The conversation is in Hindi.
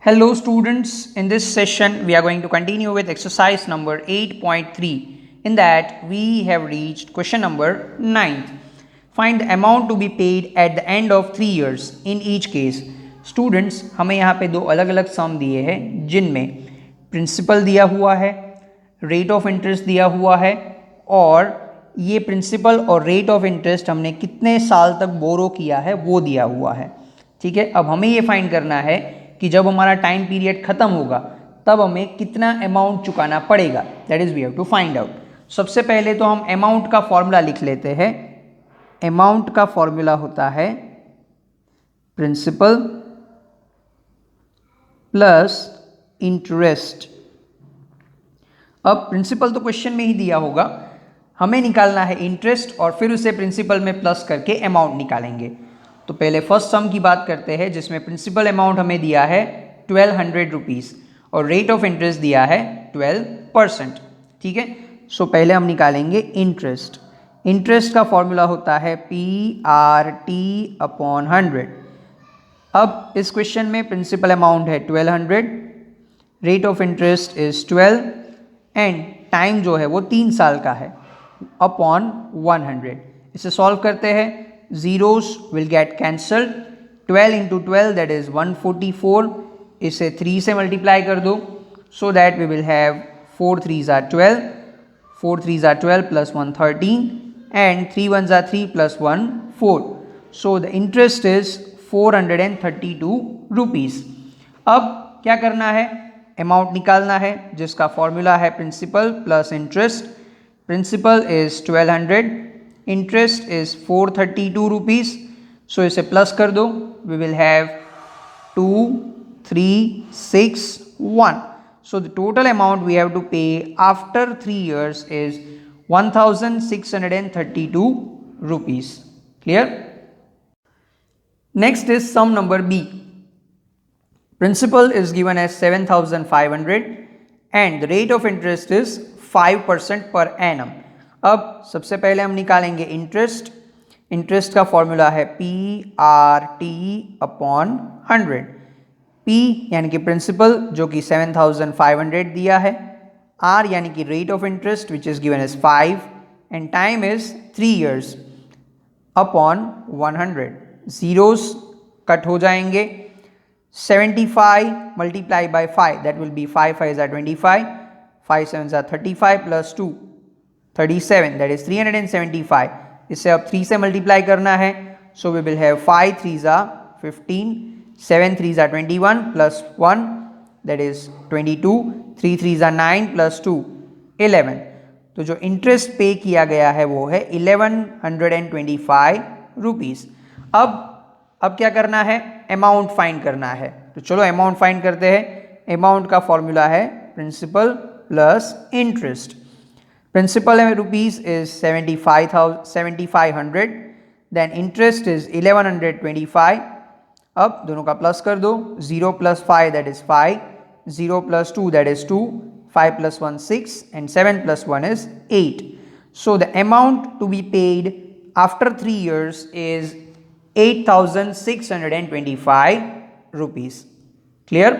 Hello students, in this session we are going to continue with exercise number 8.3. In that we have reached question number 9. Find the amount to be paid at the end of 3 years in each case. Students, हमें यहाँ पे दो अलग अलग सम दिए हैं जिनमें प्रिंसिपल दिया हुआ है, रेट ऑफ इंटरेस्ट दिया हुआ है और ये प्रिंसिपल और रेट ऑफ इंटरेस्ट हमने कितने साल तक बोरो किया है वो दिया हुआ है. ठीक है, अब हमें ये फाइंड करना है कि जब हमारा टाइम पीरियड खत्म होगा तब हमें कितना अमाउंट चुकाना पड़ेगा. That is we have to find out. सबसे पहले तो हम अमाउंट का फॉर्मूला लिख लेते हैं. अमाउंट का फॉर्मूला होता है प्रिंसिपल प्लस इंटरेस्ट. अब प्रिंसिपल तो क्वेश्चन में ही दिया होगा, हमें निकालना है इंटरेस्ट और फिर उसे प्रिंसिपल में प्लस करके अमाउंट निकालेंगे. तो पहले फर्स्ट सम की बात करते हैं जिसमें प्रिंसिपल अमाउंट हमें दिया है 1200 रुपीज़ और रेट ऑफ इंटरेस्ट दिया है 12%. ठीक है, सो पहले हम निकालेंगे इंटरेस्ट. इंटरेस्ट का फॉर्मूला होता है PRT/100. अब इस क्वेश्चन में प्रिंसिपल अमाउंट है 1200, rate of interest is 12 and time जो है वो 3 साल का है अपॉन 100. इसे सॉल्व करते हैं. Zeros will get cancelled. 12 into 12 that is 144. इसे 3 से मल्टीप्लाई कर दो so that we will have 4 3s are 12, 4 3s are 12 plus 1 13 and 3 1s are 3 plus 1 4. So the interest is 432 rupees. अब क्या करना है, अमाउंट निकालना है जिसका फॉर्मूला है principal plus interest. Principal is 1200, interest is 432 rupees. So इसे प्लस कर दो. We will have 2 3 6 1. So the total amount we have to pay after 3 years is 1632 rupees. Clear. Next is some number B. Principal is given as 7500 and the rate of interest is 5% per annum. अब सबसे पहले हम निकालेंगे इंटरेस्ट. इंटरेस्ट का फॉर्मूला है PRT/100. P यानी कि प्रिंसिपल जो कि 7500 दिया है, R यानी कि rate of interest which is given as 5 and time is 3 years upon 100. Zeros cut हो जाएंगे. 75 multiply by 5 that will be 5 5s are 25, 5 7s are 35 plus 2 37 that is 375. इसे अब 3 से मल्टीप्लाई करना है. So we will have 5 3s are 15, 7 3s are 21 plus 1 that is 22, 3 3s are 9 plus 2 11. तो जो इंटरेस्ट पे किया गया है वो है 1125 रुपीज़. अब क्या करना है, अमाउंट फाइंड करना है. तो चलो अमाउंट फाइंड करते हैं. अमाउंट का फॉर्मूला है principal plus interest. Principal rupees is 7500, then interest is 1125. अब दोनों का प्लस कर दो. 0 plus 5 that is 5, 0 plus 2 that is 2, 5 plus 1 6 and 7 plus 1 is 8. So the amount to be paid after 3 years is 8625 rupees. Clear?